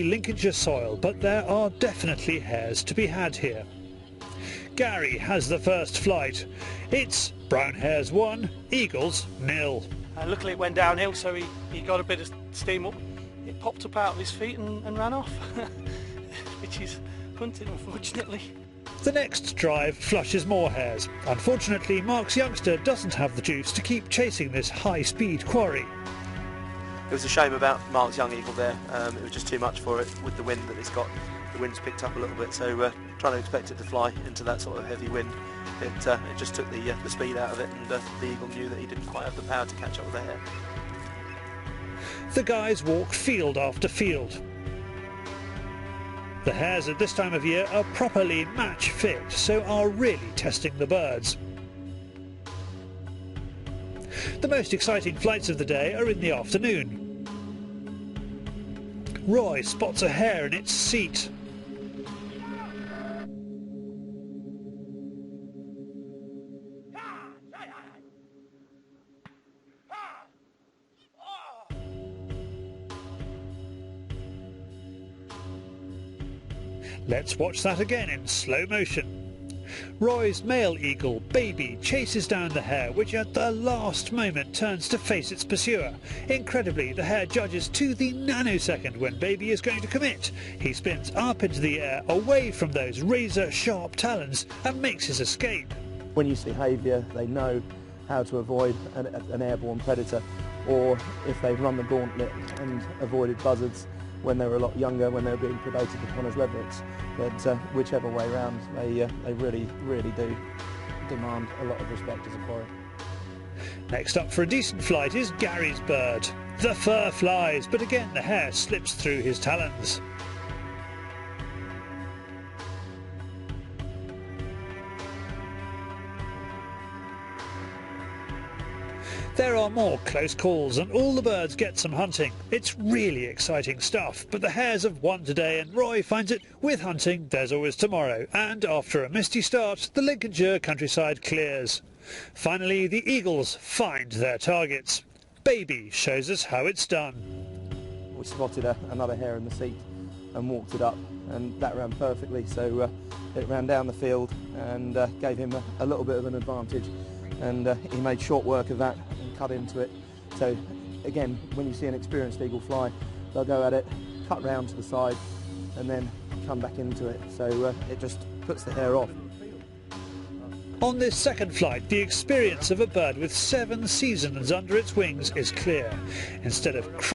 Lincolnshire soil, but there are definitely hares to be had here. Gary has the first flight. It's brown hares 1, eagles 0. Luckily it went downhill, so he got a bit of steam up. It popped up out of his feet and ran off, which is hunting, unfortunately. The next drive flushes more hares. Unfortunately, Mark's youngster doesn't have the juice to keep chasing this high-speed quarry. It was a shame about Mark's young eagle there. It was just too much for it with the wind that it's got. The wind's picked up a little bit, so trying to expect it to fly into that sort of heavy wind, it just took the speed out of it, and the eagle knew that he didn't quite have the power to catch up with the hare. The guys walk field after field. The hares at this time of year are properly match fit, so are really testing the birds. The most exciting flights of the day are in the afternoon. Roy spots a hare in its seat. Let's watch that again in slow motion. Roy's male eagle, Baby, chases down the hare, which at the last moment turns to face its pursuer. Incredibly, the hare judges to the nanosecond when Baby is going to commit. He spins up into the air, away from those razor-sharp talons, and makes his escape. When you see behaviour, they know how to avoid an airborne predator, or if they've run the gauntlet and avoided buzzards when they were a lot younger, when they were being predated upon as leverets. But whichever way round, they really do demand a lot of respect as a quarry. Next up for a decent flight is Gary's bird. The fur flies, but again the hare slips through his talons. There are more close calls and all the birds get some hunting. It's really exciting stuff, but the hares have won today and Roy finds it with hunting there's always tomorrow, and after a misty start the Lincolnshire countryside clears. Finally the eagles find their targets. Baby shows us how it's done. We spotted another hare in the seat and walked it up, and that ran perfectly, so it ran down the field and gave him a little bit of an advantage, and he made short work of that and cut into it. So again, when you see an experienced eagle fly, they'll go at it, cut round to the side and then come back into it, so it just puts the hare off. On this second flight, the experience of a bird with 7 seasons under its wings is clear. Instead of